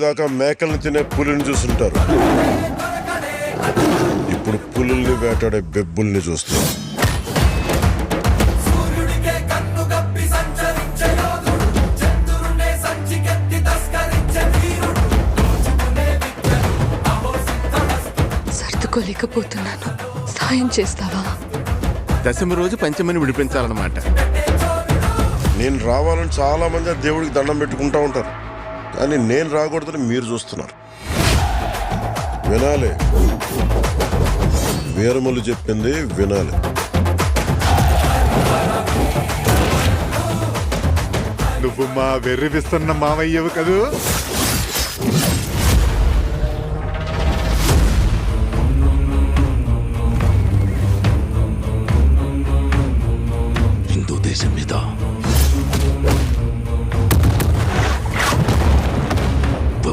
దాకా మేకల్ని తినే పులిని చూస్తుంటారు. ఇప్పుడు పులుల్ని వేటాడే బెబ్బుల్ని చూస్తారు. సర్దుకోలేకపోతున్నాను, సాయం చేస్తావా? దశమి రోజు పంచమని విడిపించాలన్నమాట. నేను రావాలని చాలా మంది ఆ దేవుడికి దండం పెట్టుకుంటా ఉంటారు, కానీ నేను రాకూడదని మీరు చూస్తున్నారు. వినాలి, వీరములు చెప్పింది వినాలి. నువ్వు మా వెర్రివిస్తున్న మావయ్యవు కదూ.